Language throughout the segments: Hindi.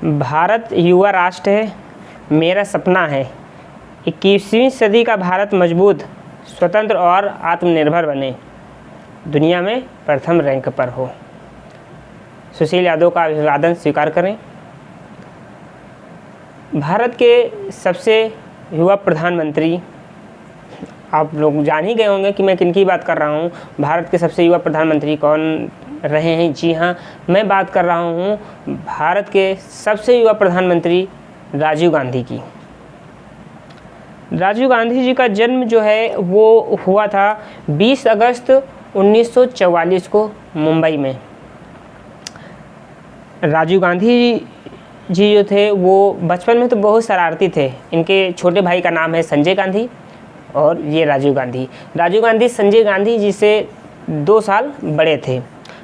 भारत युवा राष्ट्र है, मेरा सपना है 21वीं सदी का भारत मजबूत, स्वतंत्र और आत्मनिर्भर बने, दुनिया में प्रथम रैंक पर हो। सुशील यादव का अभिवादन स्वीकार करें। भारत के सबसे युवा प्रधानमंत्री, आप लोग जान ही गए होंगे कि मैं किन की बात कर रहा हूँ। भारत के सबसे युवा प्रधानमंत्री कौन रहे हैं? जी हाँ, मैं बात कर रहा हूँ भारत के सबसे युवा प्रधानमंत्री राजीव गांधी की। राजीव गांधी जी का जन्म जो है वो हुआ था 20 अगस्त 1944 को मुंबई में। राजीव गांधी जी जो थे वो बचपन में तो बहुत शरारती थे। इनके छोटे भाई का नाम है संजय गांधी और ये राजीव गांधी। राजीव गांधी संजय गांधी जी से 2 साल बड़े थे।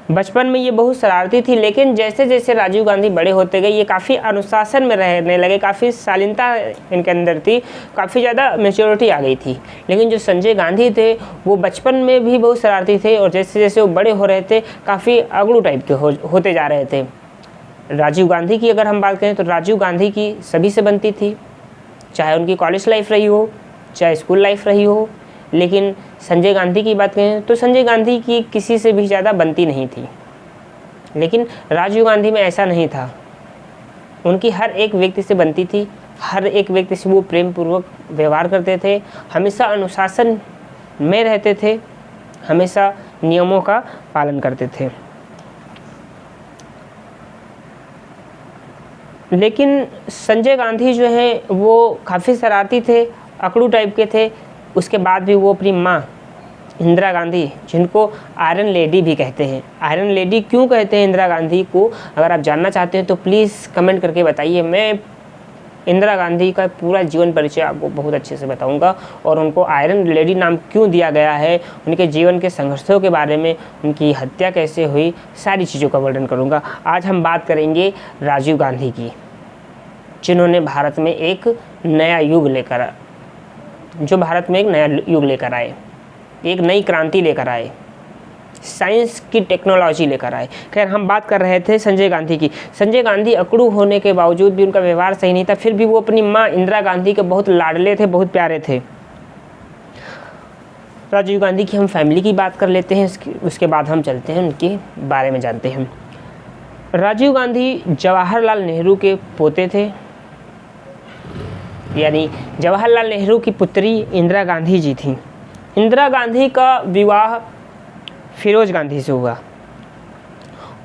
बचपन में ये बहुत शरारती थी, लेकिन जैसे जैसे राजीव गांधी बड़े होते गए ये काफ़ी अनुशासन में रहने लगे, काफ़ी शालीनता इनके अंदर थी, काफ़ी ज़्यादा मैच्योरिटी आ गई थी। लेकिन जो संजय गांधी थे वो बचपन में भी बहुत शरारती थे और जैसे जैसे वो बड़े हो रहे थे काफ़ी अगड़ू टाइप के होते जा रहे थे। राजीव गांधी की अगर हम बात करें तो राजीव गांधी की सभी से बनती थी, चाहे उनकी कॉलेज लाइफ रही हो, चाहे स्कूल लाइफ रही हो। लेकिन संजय गांधी की बात करें तो संजय गांधी की किसी से भी ज़्यादा बनती नहीं थी। लेकिन राजीव गांधी में ऐसा नहीं था, उनकी हर एक व्यक्ति से बनती थी, हर एक व्यक्ति से वो प्रेम पूर्वक व्यवहार करते थे, हमेशा अनुशासन में रहते थे, हमेशा नियमों का पालन करते थे। लेकिन संजय गांधी जो है वो काफ़ी शरारती थे, अकड़ू टाइप के थे। उसके बाद भी वो अपनी माँ इंदिरा गांधी, जिनको आयरन लेडी भी कहते हैं, आयरन लेडी क्यों कहते हैं इंदिरा गांधी को, अगर आप जानना चाहते हैं तो प्लीज़ कमेंट करके बताइए। मैं इंदिरा गांधी का पूरा जीवन परिचय आपको बहुत अच्छे से बताऊंगा और उनको आयरन लेडी नाम क्यों दिया गया है, उनके जीवन के संघर्षों के बारे में, उनकी हत्या कैसे हुई, सारी चीज़ों का वर्णन करूंगा। आज हम बात करेंगे राजीव गांधी की, जिन्होंने भारत में एक नया युग लेकर आए, एक नई क्रांति लेकर आए, साइंस की टेक्नोलॉजी लेकर आए। खैर, हम बात कर रहे थे संजय गांधी की। संजय गांधी अकड़ू होने के बावजूद भी, उनका व्यवहार सही नहीं था, फिर भी वो अपनी माँ इंदिरा गांधी के बहुत लाडले थे, बहुत प्यारे थे। राजीव गांधी की हम फैमिली की बात कर लेते हैं, उसके बाद हम चलते हैं उनके बारे में जानते हैं। राजीव गांधी जवाहरलाल नेहरू के पोते थे, यानी जवाहरलाल नेहरू की पुत्री इंदिरा गांधी जी थी। इंदिरा गांधी का विवाह फिरोज गांधी से हुआ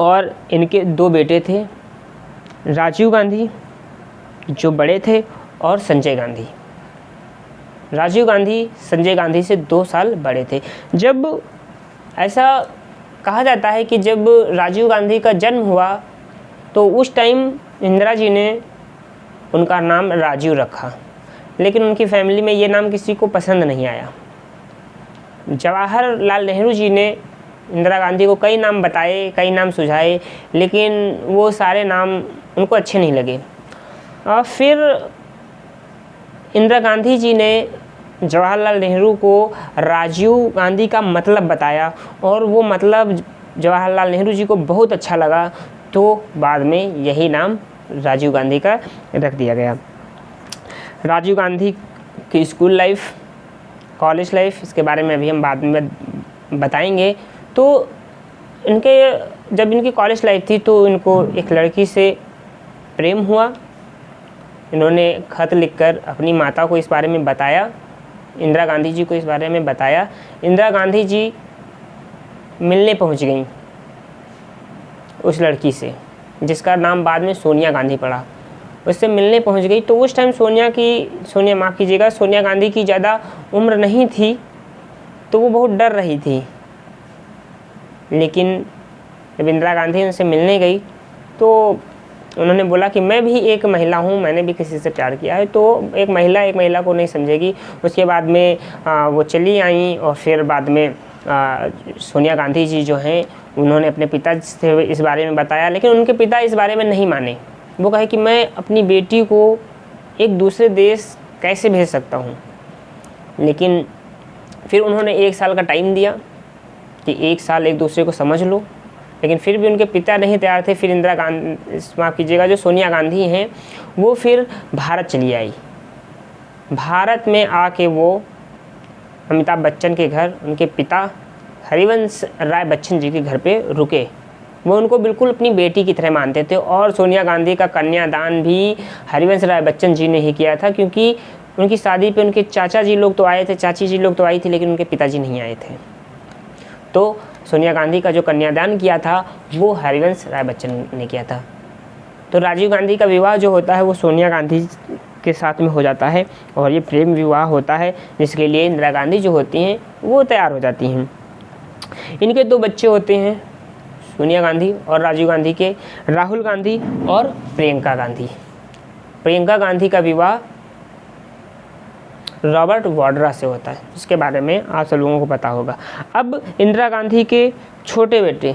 और इनके 2 बेटे थे, राजीव गांधी जो बड़े थे और संजय गांधी। राजीव गांधी संजय गांधी से 2 साल बड़े थे। जब ऐसा कहा जाता है कि जब राजीव गांधी का जन्म हुआ तो उस टाइम इंदिरा जी ने उनका नाम राजीव रखा, लेकिन उनकी फैमिली में ये नाम किसी को पसंद नहीं आया। जवाहरलाल नेहरू जी ने इंदिरा गांधी को कई नाम बताए, कई नाम सुझाए, लेकिन वो सारे नाम उनको अच्छे नहीं लगे। फिर इंदिरा गांधी जी ने जवाहरलाल नेहरू को राजीव गांधी का मतलब बताया और वो मतलब जवाहरलाल नेहरू जी को बहुत अच्छा लगा, तो बाद में यही नाम राजीव गांधी का रख दिया गया। राजीव गांधी की स्कूल लाइफ, कॉलेज लाइफ, इसके बारे में अभी हम बाद में बताएंगे। तो जब इनकी कॉलेज लाइफ थी तो इनको एक लड़की से प्रेम हुआ। इन्होंने खत लिखकर अपनी माता को इस बारे में बताया, इंदिरा गांधी जी को इस बारे में बताया। इंदिरा गांधी जी मिलने पहुंच गईं उस लड़की से, जिसका नाम बाद में सोनिया गांधी पड़ा। उससे मिलने पहुंच गई तो उस टाइम सोनिया गांधी की ज़्यादा उम्र नहीं थी, तो वो बहुत डर रही थी। लेकिन जब इंदिरा गांधी उनसे मिलने गई तो उन्होंने बोला कि मैं भी एक महिला हूँ, मैंने भी किसी से प्यार किया है। तो एक महिला को नहीं समझेगी। उसके बाद में वो चली आई और फिर बाद में सोनिया गांधी जी जो हैं उन्होंने अपने पिता से इस बारे में बताया, लेकिन उनके पिता इस बारे में नहीं माने। वो कहे कि मैं अपनी बेटी को एक दूसरे देश कैसे भेज सकता हूँ। लेकिन फिर उन्होंने 1 साल का टाइम दिया कि 1 साल एक दूसरे को समझ लो, लेकिन फिर भी उनके पिता नहीं तैयार थे। फिर इंदिरा गांधी, माफ़ कीजिएगा, जो सोनिया गांधी हैं वो फिर भारत चली आई। भारत में आके वो अमिताभ बच्चन के घर, उनके पिता हरिवंश राय बच्चन जी के घर पे रुके। वो उनको बिल्कुल अपनी बेटी की तरह मानते थे और सोनिया गांधी का कन्यादान भी हरिवंश राय बच्चन जी ने ही किया था, क्योंकि उनकी शादी पे उनके चाचा जी लोग तो आए थे, चाची जी लोग तो आई थी, लेकिन उनके पिताजी नहीं आए थे। तो सोनिया गांधी का जो कन्यादान किया था वो हरिवंश राय बच्चन ने किया था। तो राजीव गांधी का विवाह जो होता है वो सोनिया गांधी के साथ में हो जाता है और ये प्रेम विवाह होता है, जिसके लिए इंदिरा गांधी जो होती हैं वो तैयार हो जाती हैं। इनके 2 बच्चे होते हैं, सोनिया गांधी और राजीव गांधी के, राहुल गांधी और प्रियंका गांधी। प्रियंका गांधी का विवाह रॉबर्ट वाड्रा से होता है, जिसके बारे में आप सब लोगों को पता होगा। अब इंदिरा गांधी के छोटे बेटे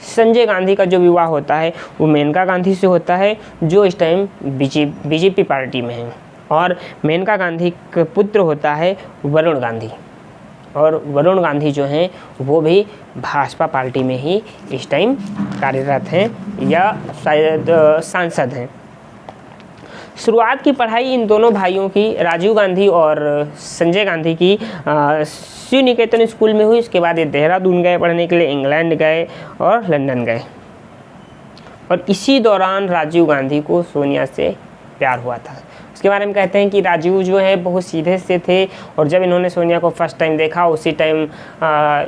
संजय गांधी का जो विवाह होता है वो मेनका गांधी से होता है, जो इस टाइम बीजेपी पार्टी में है। और मेनका गांधी का पुत्र होता है वरुण गांधी, और वरुण गांधी जो हैं वो भी भाजपा पार्टी में ही इस टाइम कार्यरत हैं या शायद सांसद हैं। शुरुआत की पढ़ाई इन दोनों भाइयों की, राजीव गांधी और संजय गांधी की शिव निकेतन स्कूल में हुई। इसके बाद ये देहरादून गए पढ़ने के लिए, इंग्लैंड गए और लंदन गए। और इसी दौरान राजीव गांधी को सोनिया से प्यार हुआ था। उसके बारे में कहते हैं कि राजीव जो है बहुत सीधे से थे और जब इन्होंने सोनिया को फर्स्ट टाइम देखा उसी टाइम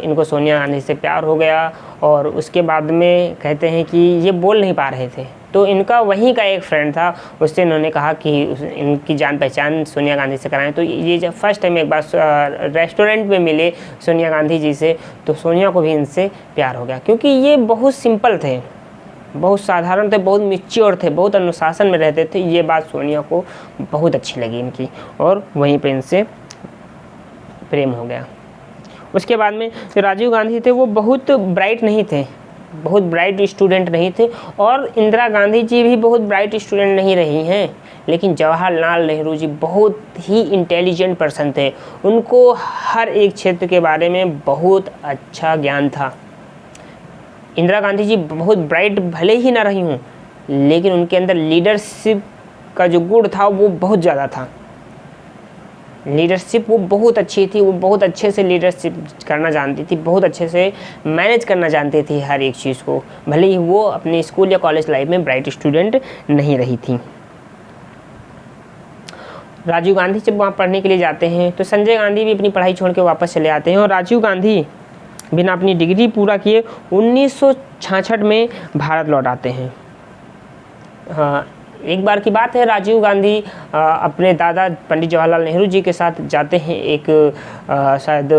इनको सोनिया गांधी से प्यार हो गया। और उसके बाद में कहते हैं कि ये बोल नहीं पा रहे थे, तो इनका वहीं का एक फ्रेंड था, उससे इन्होंने कहा कि इनकी जान पहचान सोनिया गांधी से कराएं। तो ये जब फर्स्ट टाइम एक बार रेस्टोरेंट में मिले सोनिया गांधी जी से, तो सोनिया को भी इनसे प्यार हो गया, क्योंकि ये बहुत सिंपल थे, बहुत साधारण थे, बहुत मैच्योर थे, बहुत अनुशासन में रहते थे। ये बात सोनिया को बहुत अच्छी लगी इनकी, और वहीं पे इनसे प्रेम हो गया। उसके बाद में जो राजीव गांधी थे वो बहुत ब्राइट नहीं थे, बहुत ब्राइट स्टूडेंट नहीं थे, और इंदिरा गांधी जी भी बहुत ब्राइट स्टूडेंट नहीं रही हैं। लेकिन जवाहरलाल नेहरू जी बहुत ही इंटेलिजेंट पर्सन थे, उनको हर एक क्षेत्र के बारे में बहुत अच्छा ज्ञान था। इंदिरा गांधी जी बहुत ब्राइट भले ही ना रही हूँ, लेकिन उनके अंदर लीडरशिप का जो गुण था वो बहुत ज़्यादा था। लीडरशिप वो बहुत अच्छी थी, वो बहुत अच्छे से लीडरशिप करना जानती थी, बहुत अच्छे से मैनेज करना जानती थी हर एक चीज़ को, भले ही वो अपने स्कूल या कॉलेज लाइफ में ब्राइट स्टूडेंट नहीं रही थी। राजीव गांधी जब वहाँ पढ़ने के लिए जाते हैं तो संजय गांधी भी अपनी पढ़ाई छोड़ के वापस चले आते हैं, और राजीव गांधी बिना अपनी डिग्री पूरा किए 1966 में भारत लौट आते हैं। हाँ, एक बार की बात है, राजीव गांधी अपने दादा पंडित जवाहरलाल नेहरू जी के साथ जाते हैं एक शायद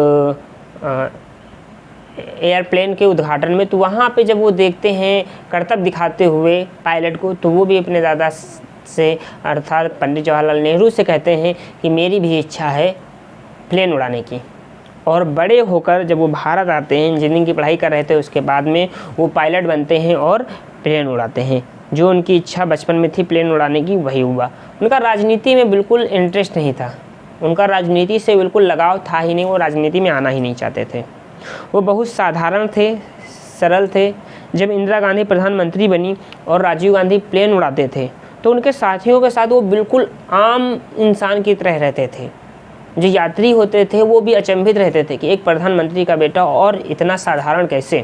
एयरप्लेन के उद्घाटन में। तो वहाँ पे जब वो देखते हैं करतब दिखाते हुए पायलट को, तो वो भी अपने दादा से अर्थात पंडित जवाहरलाल नेहरू से कहते हैं कि मेरी भी इच्छा है प्लेन उड़ाने की। और बड़े होकर जब वो भारत आते हैं, इंजीनियरिंग की पढ़ाई कर रहे थे, उसके बाद में वो पायलट बनते हैं और प्लेन उड़ाते हैं। जो उनकी इच्छा बचपन में थी प्लेन उड़ाने की, वही हुआ। उनका राजनीति में बिल्कुल इंटरेस्ट नहीं था, उनका राजनीति से बिल्कुल लगाव था ही नहीं, वो राजनीति में आना ही नहीं चाहते थे। वो बहुत साधारण थे, सरल थे। जब इंदिरा गांधी प्रधानमंत्री बनी और राजीव गांधी प्लेन उड़ाते थे, तो उनके साथियों के साथ वो बिल्कुल आम इंसान की तरह रहते थे। जो यात्री होते थे वो भी अचंभित रहते थे कि एक प्रधानमंत्री का बेटा और इतना साधारण कैसे,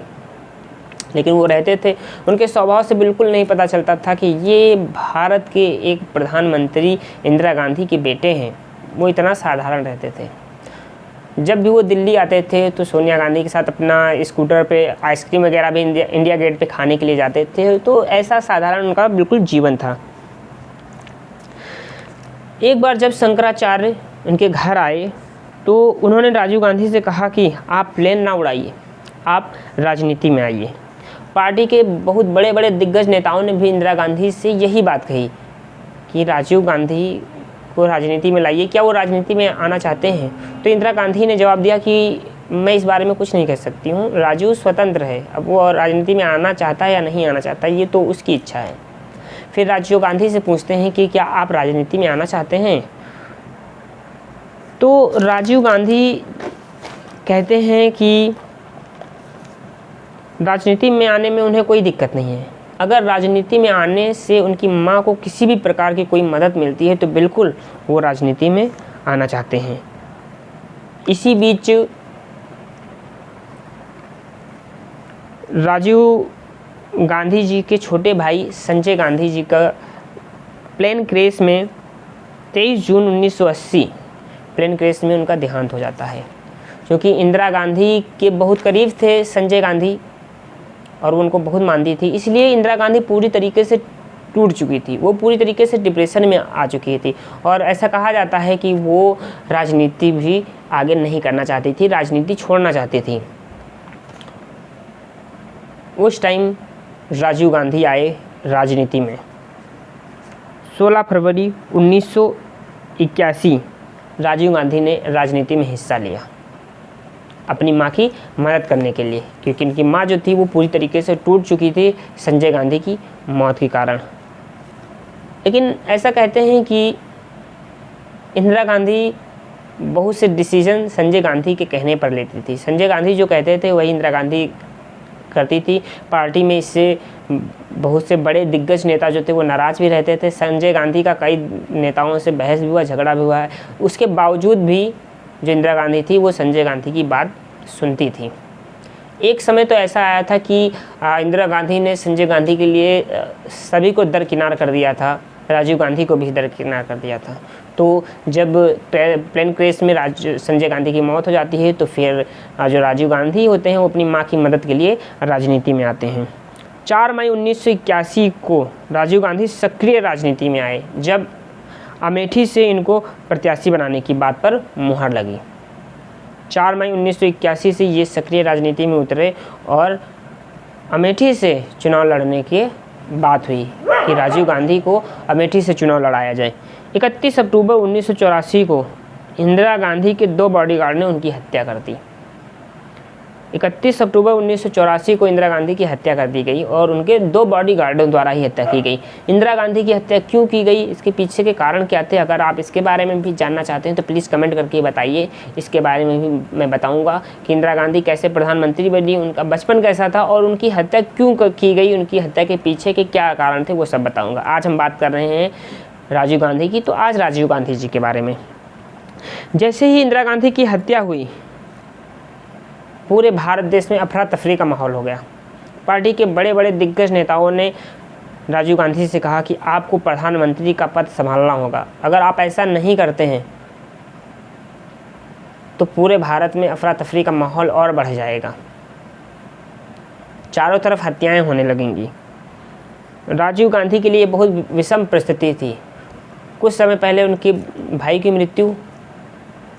लेकिन वो रहते थे। उनके स्वभाव से बिल्कुल नहीं पता चलता था कि ये भारत के एक प्रधानमंत्री इंदिरा गांधी के बेटे हैं। वो इतना साधारण रहते थे। जब भी वो दिल्ली आते थे तो सोनिया गांधी के साथ अपना स्कूटर पे आइसक्रीम वगैरह भी इंडिया गेट पे खाने के लिए जाते थे। तो ऐसा साधारण उनका बिल्कुल जीवन था। एक बार जब शंकराचार्य उनके घर आए तो उन्होंने राजीव गांधी से कहा कि आप प्लेन ना उड़ाइए, आप राजनीति में आइए। पार्टी के बहुत बड़े बड़े दिग्गज नेताओं ने भी इंदिरा गांधी से यही बात कही कि राजीव गांधी को राजनीति में लाइए, क्या वो राजनीति में आना चाहते हैं? तो इंदिरा गांधी ने जवाब दिया कि मैं इस बारे में कुछ नहीं कह सकती हूँ, राजीव स्वतंत्र है, अब वो राजनीति में आना चाहता है या नहीं आना चाहता ये तो उसकी इच्छा है। फिर राजीव गांधी से पूछते हैं कि क्या आप राजनीति में आना चाहते हैं? तो राजीव गांधी कहते हैं कि राजनीति में आने में उन्हें कोई दिक्कत नहीं है। अगर राजनीति में आने से उनकी माँ को किसी भी प्रकार की कोई मदद मिलती है तो बिल्कुल वो राजनीति में आना चाहते हैं। इसी बीच राजीव गांधी जी के छोटे भाई संजय गांधी जी का प्लेन क्रैश में 23 जून 1980 प्लेन क्रैश में उनका देहांत हो जाता है। क्योंकि इंदिरा गांधी के बहुत करीब थे संजय गांधी और वो उनको बहुत मानती थी, इसलिए इंदिरा गांधी पूरी तरीके से टूट चुकी थी, वो पूरी तरीके से डिप्रेशन में आ चुकी थी और ऐसा कहा जाता है कि वो राजनीति भी आगे नहीं करना चाहती थी, राजनीति छोड़ना चाहती थी। उस टाइम राजीव गांधी आए राजनीति में। 16 फरवरी 1981 राजीव गांधी ने राजनीति में हिस्सा लिया अपनी माँ की मदद करने के लिए, क्योंकि उनकी माँ जो थी वो पूरी तरीके से टूट चुकी थी संजय गांधी की मौत के कारण। लेकिन ऐसा कहते हैं कि इंदिरा गांधी बहुत से डिसीजन संजय गांधी के कहने पर लेती थी। संजय गांधी जो कहते थे वही इंदिरा गांधी करती थी। पार्टी में इससे बहुत से बड़े दिग्गज नेता जो थे वो नाराज़ भी रहते थे। संजय गांधी का कई नेताओं से बहस भी हुआ, झगड़ा भी हुआ है। उसके बावजूद भी जो इंदिरा गांधी थी वो संजय गांधी की बात सुनती थी। एक समय तो ऐसा आया था कि इंदिरा गांधी ने संजय गांधी के लिए सभी को दरकिनार कर दिया था, राजीव गांधी को भी दरकिनार कर दिया था। तो जब प्लेन क्रैश में संजय गांधी की मौत हो जाती है तो फिर जो राजीव गांधी होते हैं वो अपनी माँ की मदद के लिए राजनीति में आते हैं। 4 मई 1981 को राजीव गांधी सक्रिय राजनीति में आए, जब अमेठी से इनको प्रत्याशी बनाने की बात पर मुहर लगी। 4 मई 1981 से ये सक्रिय राजनीति में उतरे और अमेठी से चुनाव लड़ने की बात हुई कि राजीव गांधी को अमेठी से चुनाव लड़ाया जाए। 31 अक्टूबर 1984 को इंदिरा गांधी के 2 बॉडीगार्ड ने उनकी हत्या कर दी। 31 अक्टूबर 1984 को इंदिरा गांधी की हत्या कर दी गई और उनके 2 बॉडीगार्डों द्वारा ही हत्या की गई। इंदिरा गांधी की हत्या क्यों की गई, इसके पीछे के कारण क्या थे, अगर आप इसके बारे में भी जानना चाहते हैं तो प्लीज़ कमेंट करके बताइए। इसके बारे में भी मैं बताऊंगा कि इंदिरा गांधी कैसे प्रधानमंत्री बनी, उनका बचपन कैसा था और उनकी हत्या क्यों की गई, उनकी हत्या के पीछे के क्या कारण थे, वो सब बताऊँगा। आज हम बात कर रहे हैं राजीव गांधी की, तो आज राजीव गांधी जी के बारे में। जैसे ही इंदिरा गांधी की हत्या हुई पूरे भारत देश में अफरा तफरी का माहौल हो गया। पार्टी के बड़े बड़े दिग्गज नेताओं ने राजीव गांधी से कहा कि आपको प्रधानमंत्री का पद संभालना होगा, अगर आप ऐसा नहीं करते हैं तो पूरे भारत में अफरा तफरी का माहौल और बढ़ जाएगा, चारों तरफ हत्याएं होने लगेंगी। राजीव गांधी के लिए बहुत विषम परिस्थिति थी। कुछ समय पहले उनके भाई की मृत्यु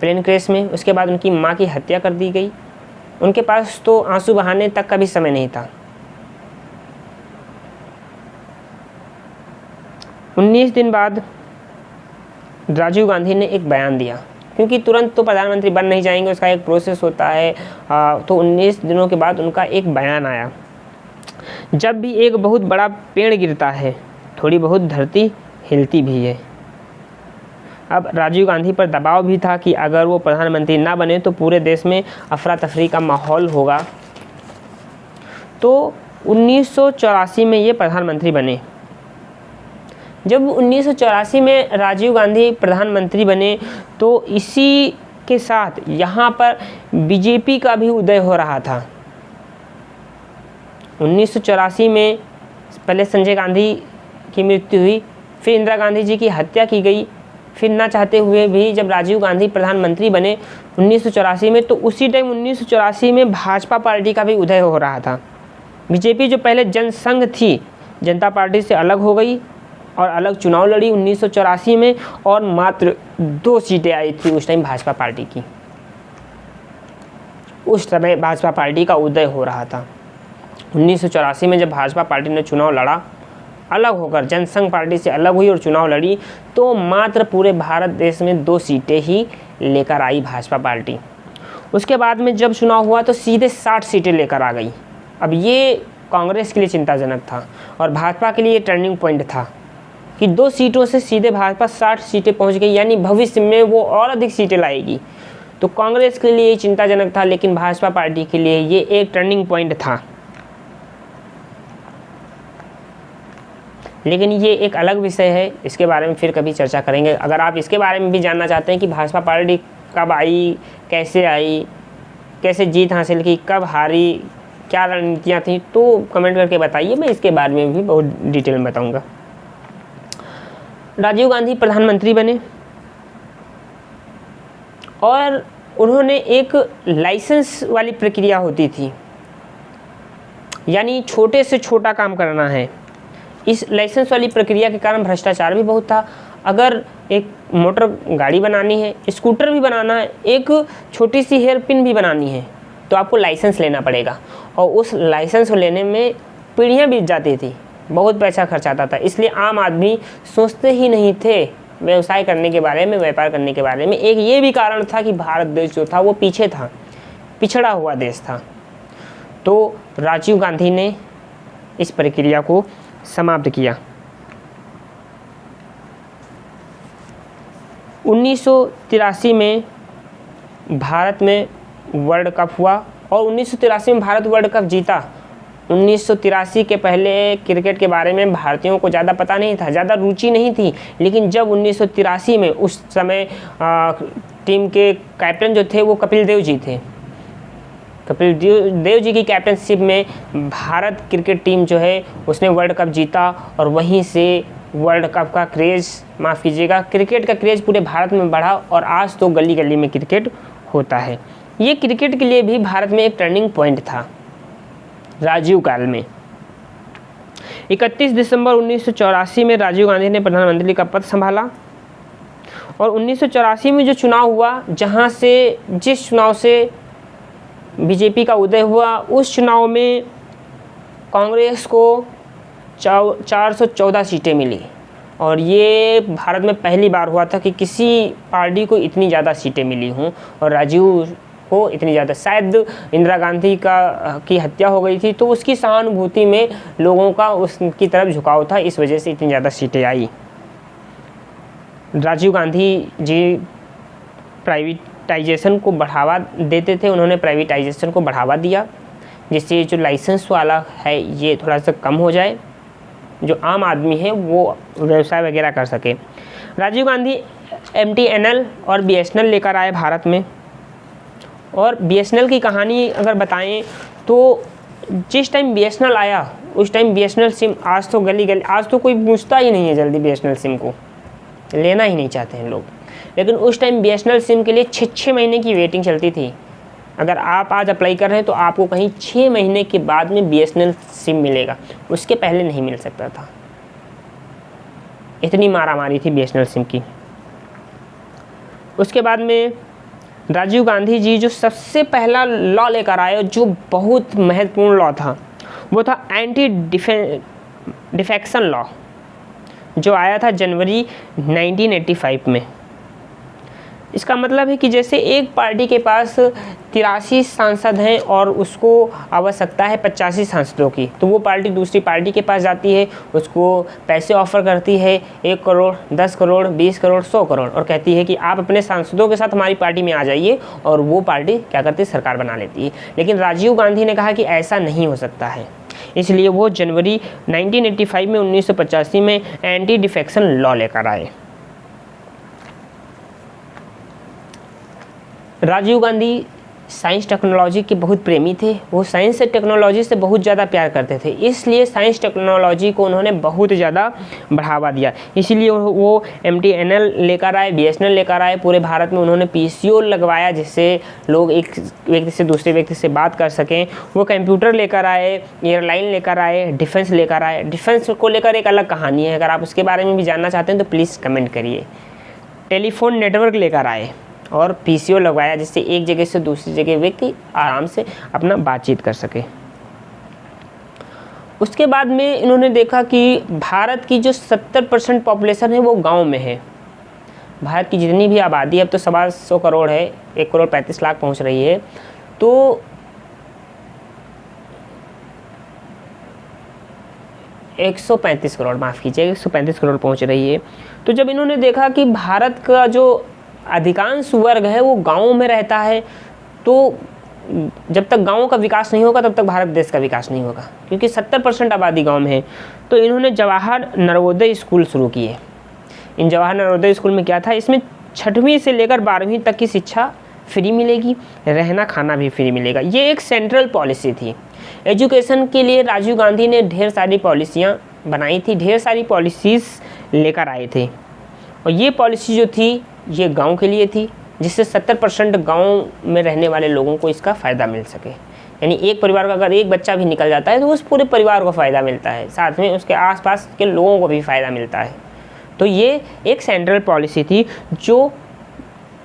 प्लेन क्रैश में, उसके बाद उनकी माँ की हत्या कर दी गई। उनके पास तो आंसू बहाने तक का भी समय नहीं था। 19 दिन बाद राजीव गांधी ने एक बयान दिया, क्योंकि तुरंत तो प्रधानमंत्री बन नहीं जाएंगे, उसका एक प्रोसेस होता है। तो 19 दिनों के बाद उनका एक बयान आया, जब भी एक बहुत बड़ा पेड़ गिरता है थोड़ी बहुत धरती हिलती भी है। अब राजीव गांधी पर दबाव भी था कि अगर वो प्रधानमंत्री ना बने तो पूरे देश में अफरा तफरी का माहौल होगा। तो 1984 में ये प्रधानमंत्री बने। जब 1984 में राजीव गांधी प्रधानमंत्री बने तो इसी के साथ यहाँ पर बीजेपी का भी उदय हो रहा था। 1984 में पहले संजय गांधी की मृत्यु हुई, फिर इंदिरा गांधी जी की हत्या की गई, फिर ना चाहते हुए भी जब राजीव गांधी प्रधानमंत्री बने 1984 में, तो उसी टाइम 1984 में भाजपा पार्टी का भी उदय हो रहा था। बीजेपी जो पहले जनसंघ थी, जनता पार्टी से अलग हो गई और अलग चुनाव लड़ी 1984 में और मात्र 2 सीटें आई थी उस टाइम भाजपा पार्टी की। उस समय भाजपा पार्टी का उदय हो रहा था। 1984 में जब भाजपा पार्टी ने चुनाव लड़ा, अलग होकर जनसंघ पार्टी से अलग हुई और चुनाव लड़ी, तो मात्र पूरे भारत देश में 2 सीटें ही लेकर आई भाजपा पार्टी। उसके बाद में जब चुनाव हुआ तो सीधे 60 सीटें लेकर आ गई। अब ये कांग्रेस के लिए चिंताजनक था और भाजपा के लिए ये टर्निंग पॉइंट था कि 2 सीटों से सीधे भाजपा 60 सीटें पहुंच गई, यानी भविष्य में वो और अधिक सीटें लाएगी। तो कांग्रेस के लिए ये चिंताजनक था, लेकिन भाजपा पार्टी के लिए ये एक टर्निंग पॉइंट था। लेकिन ये एक अलग विषय है, इसके बारे में फिर कभी चर्चा करेंगे। अगर आप इसके बारे में भी जानना चाहते हैं कि भाजपा पार्टी कब आई, कैसे जीत हासिल की, कब हारी, क्या रणनीतियाँ थी, तो कमेंट करके बताइए, मैं इसके बारे में भी बहुत डिटेल में बताऊँगा। राजीव गांधी प्रधानमंत्री बने और उन्होंने एक लाइसेंस वाली प्रक्रिया होती थी, यानी छोटे से छोटा काम करना है। इस लाइसेंस वाली प्रक्रिया के कारण भ्रष्टाचार भी बहुत था। अगर एक मोटर गाड़ी बनानी है, स्कूटर भी बनाना है, एक छोटी सी हेयर पिन भी बनानी है, तो आपको लाइसेंस लेना पड़ेगा, और उस लाइसेंस को लेने में पीढ़ियाँ बीत जाती थी, बहुत पैसा खर्च आता था। इसलिए आम आदमी सोचते ही नहीं थे व्यवसाय करने के बारे में, व्यापार करने के बारे में। एक ये भी कारण था कि भारत देश जो था वो पीछे था, पिछड़ा हुआ देश था। तो राजीव गांधी ने इस प्रक्रिया को समाप्त किया। 1983 में भारत में वर्ल्ड कप हुआ और 1983 में भारत वर्ल्ड कप जीता। 1983 के पहले क्रिकेट के बारे में भारतीयों को ज़्यादा पता नहीं था, ज़्यादा रुचि नहीं थी। लेकिन जब 1983 में, उस समय टीम के कैप्टन जो थे वो कपिल देव जी थे। कपिल देव जी की कैप्टनशिप में भारत क्रिकेट टीम जो है उसने वर्ल्ड कप जीता, और वहीं से वर्ल्ड कप का क्रेज़, माफ़ कीजिएगा, क्रिकेट का क्रेज़ पूरे भारत में बढ़ा और आज तो गली गली में क्रिकेट होता है। ये क्रिकेट के लिए भी भारत में एक टर्निंग पॉइंट था राजीव काल में। 31 दिसंबर 1984 में राजीव गांधी ने प्रधानमंत्री का पद संभाला, और 1984 में जो चुनाव हुआ, जिस चुनाव से बीजेपी का उदय हुआ, उस चुनाव में कांग्रेस को 414 सीटें मिली, और ये भारत में पहली बार हुआ था कि किसी पार्टी को इतनी ज़्यादा सीटें मिली हों, और राजीव को इतनी ज़्यादा। शायद इंदिरा गांधी की हत्या हो गई थी, तो उसकी सहानुभूति में लोगों का उसकी तरफ झुकाव था, इस वजह से इतनी ज़्यादा सीटें आई। राजीव गांधी जी प्राइवेटाइजेशन को बढ़ावा देते थे, उन्होंने प्राइवेटाइजेशन को बढ़ावा दिया, जिससे जो लाइसेंस वाला है ये थोड़ा सा कम हो जाए, जो आम आदमी है वो व्यवसाय वगैरह कर सके। राजीव गांधी MTNL और BSNL लेकर आए भारत में, और BSNL की कहानी अगर बताएं तो जिस टाइम BSNL आया उस टाइम BSNL सिम, आज तो आज तो कोई पूछता ही नहीं है जल्दी, BSNL सिम को लेना ही नहीं चाहते हैं लोग, लेकिन उस टाइम BSNL सिम के लिए 6 महीने की वेटिंग चलती थी। अगर आप आज अप्लाई कर रहे हैं तो आपको कहीं 6 महीने के बाद में BSNL सिम मिलेगा, उसके पहले नहीं मिल सकता था। इतनी मारामारी थी BSNL सिम की। उसके बाद में राजीव गांधी जी जो सबसे पहला लॉ लेकर आए, जो बहुत महत्वपूर्ण लॉ था, वो था एंटी डिफेक्शन लॉ, जो आया था जनवरी 1985 में। इसका मतलब है कि जैसे एक पार्टी के पास 83 सांसद हैं और उसको आवश्यकता है 85 सांसदों की, तो वो पार्टी दूसरी पार्टी के पास जाती है, उसको पैसे ऑफर करती है, 1 करोड़, 10 करोड़, 20 करोड़, 100 करोड़, और कहती है कि आप अपने सांसदों के साथ हमारी पार्टी में आ जाइए, और वो पार्टी क्या करती है, सरकार बना लेती है। लेकिन राजीव गांधी ने कहा कि ऐसा नहीं हो सकता है, इसलिए वो जनवरी 1985 में 1985 में एंटी डिफेक्शन लॉ लेकर आए। राजीव गांधी साइंस टेक्नोलॉजी के बहुत प्रेमी थे, वो साइंस से टेक्नोलॉजी से बहुत ज़्यादा प्यार करते थे, इसलिए साइंस टेक्नोलॉजी को उन्होंने बहुत ज़्यादा बढ़ावा दिया। इसीलिए वो MTNL लेकर आए, BSNL लेकर आए, पूरे भारत में उन्होंने PCO लगवाया, जिससे लोग एक व्यक्ति से दूसरे व्यक्ति से बात कर सकें। वो कंप्यूटर लेकर आए, एयरलाइन लेकर आए, डिफेंस लेकर आए। डिफेंस को लेकर एक अलग कहानी है, अगर आप उसके बारे में भी जानना चाहते हैं तो प्लीज़ कमेंट करिए। टेलीफोन नेटवर्क लेकर आए और PCO लगवाया, जिससे एक जगह से दूसरी जगह व्यक्ति आराम से अपना बातचीत कर सके। उसके बाद में इन्होंने देखा कि भारत की जो 70% पॉपुलेशन है वो गांव में है। भारत की जितनी भी आबादी अब तो 125 करोड़ है, 1 करोड़ 35 लाख पहुंच रही है, तो 135 करोड़, माफ़ कीजिएगा, 135 करोड़ पहुंच रही है। तो जब इन्होंने देखा कि भारत का जो अधिकांश वर्ग है वो गाँव में रहता है, तो जब तक गाँव का विकास नहीं होगा तब तक भारत देश का विकास नहीं होगा, क्योंकि 70% आबादी गाँव में है। तो इन्होंने जवाहर नवोदय स्कूल शुरू किए। इन जवाहर नवोदय स्कूल में क्या था, इसमें 6वीं से लेकर 12वीं तक की शिक्षा फ्री मिलेगी, रहना खाना भी फ्री मिलेगा। ये एक सेंट्रल पॉलिसी थी। एजुकेशन के लिए राजीव गांधी ने ढेर सारी पॉलिसियाँ बनाई थी, ढेर सारी पॉलिसीज़ लेकर आए थे। और ये पॉलिसी जो थी ये गांव के लिए थी, जिससे 70% गांव में रहने वाले लोगों को इसका फ़ायदा मिल सके। यानी एक परिवार का अगर एक बच्चा भी निकल जाता है तो उस पूरे परिवार को फ़ायदा मिलता है, साथ में उसके आसपास के लोगों को भी फ़ायदा मिलता है। तो ये एक सेंट्रल पॉलिसी थी जो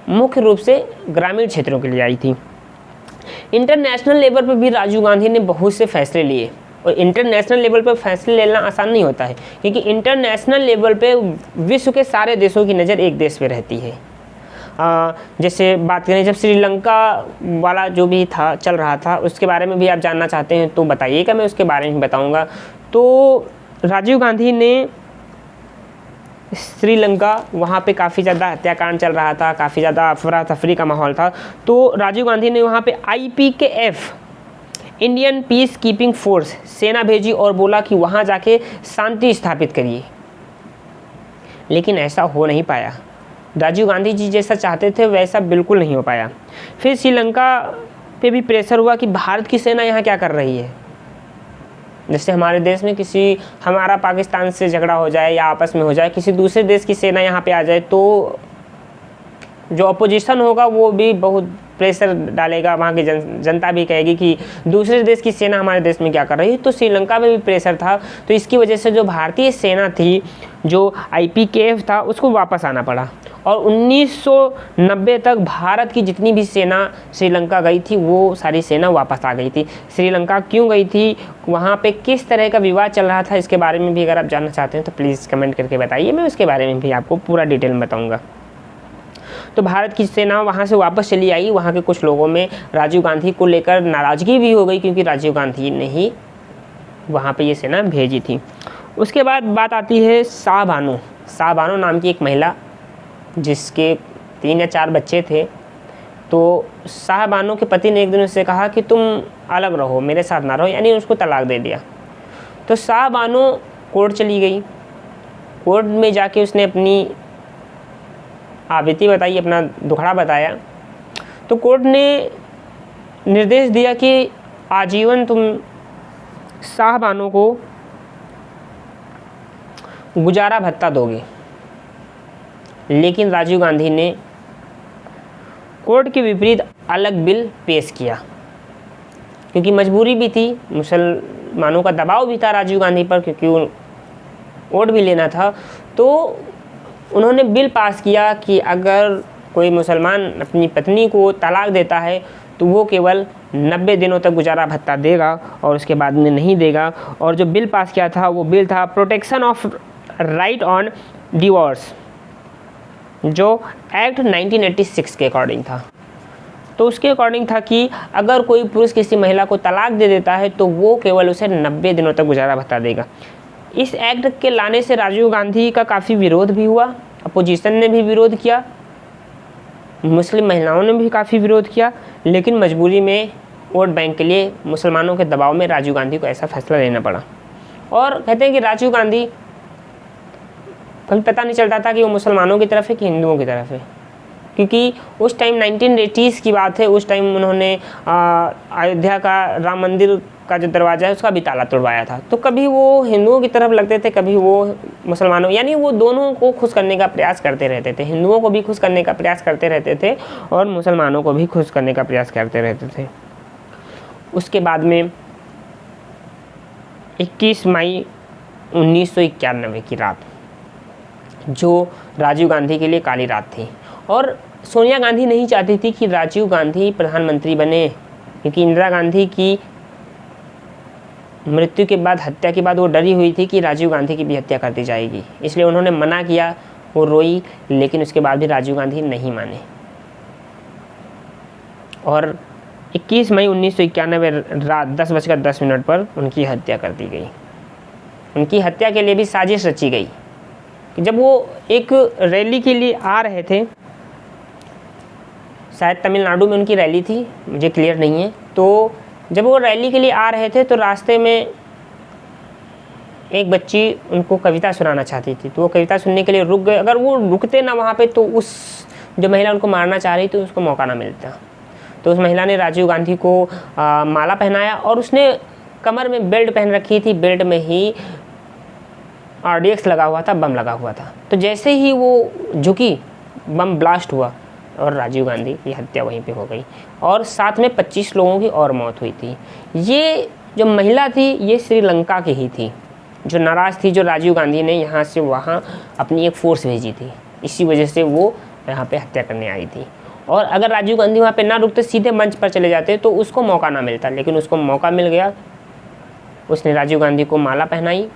मुख्य रूप से ग्रामीण क्षेत्रों के लिए आई थी। इंटरनेशनल लेवल पर भी राजीव गांधी ने बहुत से फैसले लिए। और इंटरनेशनल लेवल पर फैसले लेना आसान नहीं होता है, क्योंकि इंटरनेशनल लेवल पे विश्व के सारे देशों की नज़र एक देश पे रहती है। जैसे बात करें, जब श्रीलंका वाला जो भी था चल रहा था, उसके बारे में भी आप जानना चाहते हैं तो बताइएगा, मैं उसके बारे में बताऊंगा। तो राजीव गांधी ने श्रीलंका, वहाँ पे काफ़ी ज़्यादा हत्याकांड चल रहा था, काफ़ी ज़्यादा अफरा तफरी का माहौल था। तो राजीव गांधी ने वहाँ पे IPKF, Indian peace keeping force, सेना भेजी और बोला कि वहाँ जाके शांति स्थापित करिए। लेकिन ऐसा हो नहीं पाया। राजीव गांधी जी जैसा चाहते थे वैसा बिल्कुल नहीं हो पाया। फिर श्रीलंका पे भी प्रेशर हुआ कि भारत की सेना यहाँ क्या कर रही है। जैसे हमारे देश में हमारा पाकिस्तान से झगड़ा हो जाए या आपस में हो जाए, किसी दूसरे देश की सेना यहाँ पे आ जाए तो जो अपोजिशन होगा वो भी बहुत प्रेशर डालेगा, वहाँ की जनता भी कहेगी कि दूसरे देश की सेना हमारे देश में क्या कर रही है। तो श्रीलंका में भी प्रेशर था। तो इसकी वजह से जो भारतीय सेना थी, जो IPKF था, उसको वापस आना पड़ा। और 1990 तक भारत की जितनी भी सेना श्रीलंका गई थी वो सारी सेना वापस आ गई थी। श्रीलंका क्यों गई थी, वहाँ पे किस तरह का विवाद चल रहा था, इसके बारे में भी अगर आप जानना चाहते हैं तो प्लीज़ कमेंट करके बताइए, मैं उसके बारे में भी आपको पूरा डिटेल में बताऊँगा। तो भारत की सेना वहाँ से वापस चली आई। वहाँ के कुछ लोगों में राजीव गांधी को लेकर नाराज़गी भी हो गई, क्योंकि राजीव गांधी ने ही वहाँ पे ये सेना भेजी थी। उसके बाद बात आती है शाहबानो। शाहबानो नाम की एक महिला, जिसके 3 या 4 बच्चे थे। तो शाहबानो के पति ने एक दिन उससे कहा कि तुम अलग रहो, मेरे साथ ना रहो, यानी उसको तलाक दे दिया। तो शाहबानो कोर्ट चली गई। कोर्ट में जाके उसने अपनी आपत्ति बताई, अपना दुखड़ा बताया। तो कोर्ट ने निर्देश दिया कि आजीवन तुम शाहबानो को गुजारा भत्ता दोगे। लेकिन राजीव गांधी ने कोर्ट के विपरीत अलग बिल पेश किया, क्योंकि मजबूरी भी थी, मुसलमानों का दबाव भी था राजीव गांधी पर, क्योंकि वोट भी लेना था। तो उन्होंने बिल पास किया कि अगर कोई मुसलमान अपनी पत्नी को तलाक देता है तो वो केवल 90 दिनों तक गुजारा भत्ता देगा और उसके बाद में नहीं देगा। और जो बिल पास किया था वो बिल था protection of right on divorce, जो एक्ट 1986 के अकॉर्डिंग था। तो उसके अकॉर्डिंग था कि अगर कोई पुरुष किसी महिला को तलाक दे देता है तो वो केवल उसे 90 दिनों तक गुजारा भत्ता देगा। इस एक्ट के लाने से राजीव गांधी का काफ़ी विरोध भी हुआ, अपोजिशन ने भी विरोध किया, मुस्लिम महिलाओं ने भी काफ़ी विरोध किया। लेकिन मजबूरी में वोट बैंक के लिए मुसलमानों के दबाव में राजीव गांधी को ऐसा फैसला लेना पड़ा। और कहते हैं कि राजीव गांधी कभी पता नहीं चलता था कि वो मुसलमानों की तरफ है कि हिंदुओं की तरफ है, क्योंकि उस टाइम 1980s की बात है। उस टाइम उन्होंने अयोध्या का राम मंदिर का जो दरवाज़ा है उसका भी ताला तोड़वाया था। तो कभी वो हिंदुओं की तरफ लगते थे, कभी वो मुसलमानों, यानी वो दोनों को खुश करने का प्रयास करते रहते थे। हिंदुओं को भी खुश करने का प्रयास करते रहते थे और मुसलमानों को भी खुश करने का प्रयास करते रहते थे। उसके बाद में 21 मई 1991 की रात, जो राजीव गांधी के लिए काली रात थी। और सोनिया गांधी नहीं चाहती थी कि राजीव गांधी प्रधानमंत्री बने, क्योंकि इंदिरा गांधी की मृत्यु के बाद, हत्या के बाद वो डरी हुई थी कि राजीव गांधी की भी हत्या कर दी जाएगी। इसलिए उन्होंने मना किया, वो रोई, लेकिन उसके बाद भी राजीव गांधी नहीं माने। और 21 मई 1991 रात 10:10 पर उनकी हत्या कर दी गई। उनकी हत्या के लिए भी साजिश रची गई। जब वो एक रैली के लिए आ रहे थे, शायद तमिलनाडु में उनकी रैली थी, मुझे क्लियर नहीं है। तो जब वो रैली के लिए आ रहे थे तो रास्ते में एक बच्ची उनको कविता सुनाना चाहती थी, तो वो कविता सुनने के लिए रुक गए। अगर वो रुकते ना वहाँ पे तो उस जो महिला उनको मारना चाह रही थी उसको मौका ना मिलता। तो उस महिला ने राजीव गांधी को माला पहनाया और उसने कमर में बेल्ट पहन रखी थी, बेल्ट में ही RDX लगा हुआ था, बम लगा हुआ था। तो जैसे ही वो झुकी, बम ब्लास्ट हुआ और राजीव गांधी की हत्या वहीं पे हो गई और साथ में 25 लोगों की और मौत हुई थी। ये जो महिला थी ये श्रीलंका की ही थी, जो नाराज़ थी, जो राजीव गांधी ने यहाँ से वहाँ अपनी एक फ़ोर्स भेजी थी, इसी वजह से वो यहाँ पे हत्या करने आई थी। और अगर राजीव गांधी वहाँ पे ना रुकते, सीधे मंच पर चले जाते तो उसको मौका ना मिलता, लेकिन उसको मौका मिल गया। उसने राजीव गांधी को माला पहनाई,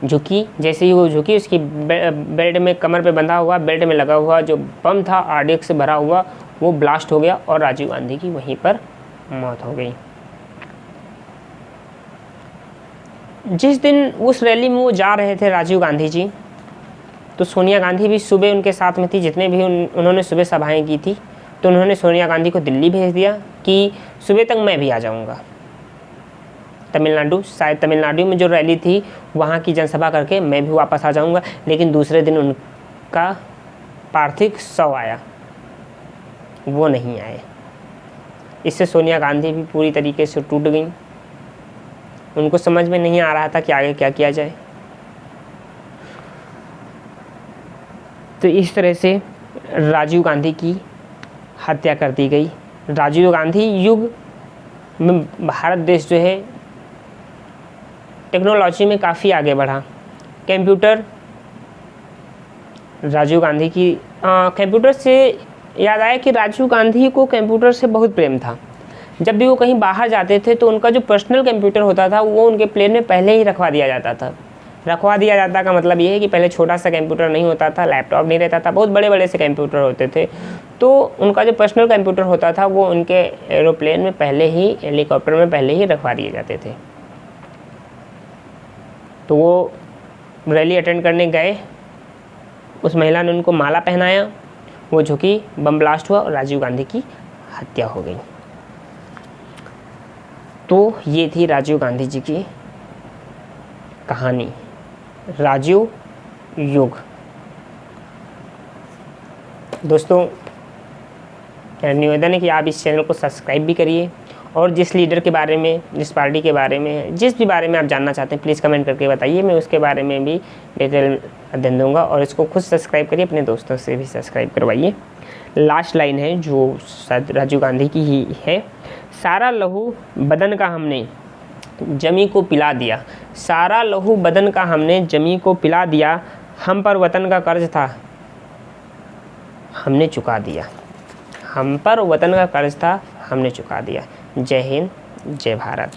झुकी, जैसे ही वो झुकी उसकी बेल्ट में, कमर पे बंधा हुआ बेल्ट में लगा हुआ जो बम था RDX से भरा हुआ, वो ब्लास्ट हो गया और राजीव गांधी की वहीं पर मौत हो गई। जिस दिन उस रैली में वो जा रहे थे राजीव गांधी जी, तो सोनिया गांधी भी सुबह उनके साथ में थी। जितने भी उन्होंने सुबह सभाएं की थी, तो उन्होंने सोनिया गांधी को दिल्ली भेज दिया कि सुबह तक मैं भी आ जाऊंगा तमिलनाडु। शायद तमिलनाडु में जो रैली थी वहाँ की जनसभा करके मैं भी वापस आ जाऊंगा। लेकिन दूसरे दिन उनका पार्थिव शव आया, वो नहीं आए। इससे सोनिया गांधी भी पूरी तरीके से टूट गई। उनको समझ में नहीं आ रहा था कि आगे क्या किया जाए। तो इस तरह से राजीव गांधी की हत्या कर दी गई। राजीव गांधी युग में भारत देश जो है टेक्नोलॉजी में काफ़ी आगे बढ़ा। कंप्यूटर, राजीव गांधी की कंप्यूटर से याद आया कि राजीव गांधी को कंप्यूटर से बहुत प्रेम था। जब भी वो कहीं बाहर जाते थे तो उनका जो पर्सनल कंप्यूटर होता था वो उनके प्लेन में पहले ही रखवा दिया जाता था। रखवा दिया जाता का मतलब ये है कि पहले छोटा सा कंप्यूटर नहीं होता था, लैपटॉप नहीं रहता था, बहुत बड़े बड़े से कंप्यूटर होते थे। तो उनका जो पर्सनल कंप्यूटर होता था वो उनके एरोप्लेन में पहले ही, हेलीकॉप्टर में पहले ही रखवा दिए जाते थे। तो वो रैली अटेंड करने गए, उस महिला ने उनको माला पहनाया, वो झुकी, बम ब्लास्ट हुआ और राजीव गांधी की हत्या हो गई। तो ये थी राजीव गांधी जी की कहानी, राजीव युग। दोस्तों, निवेदन है कि आप इस चैनल को सब्सक्राइब भी करिए और जिस लीडर के बारे में, जिस पार्टी के बारे में, जिस भी बारे में आप जानना चाहते हैं प्लीज़ कमेंट करके बताइए, मैं उसके बारे में भी डिटेल अध्ययन दूंगा। और इसको खुद सब्सक्राइब करिए, अपने दोस्तों से भी सब्सक्राइब करवाइए। लास्ट लाइन है जो शायद राजीव गांधी की ही है, सारा लहू बदन का हमने जमी को पिला दिया, सारा लहू बदन का हमने जमी को पिला दिया, हम पर वतन का कर्ज था हमने चुका दिया, हम पर वतन का कर्ज था हमने चुका दिया। जय हिंद, जय भारत।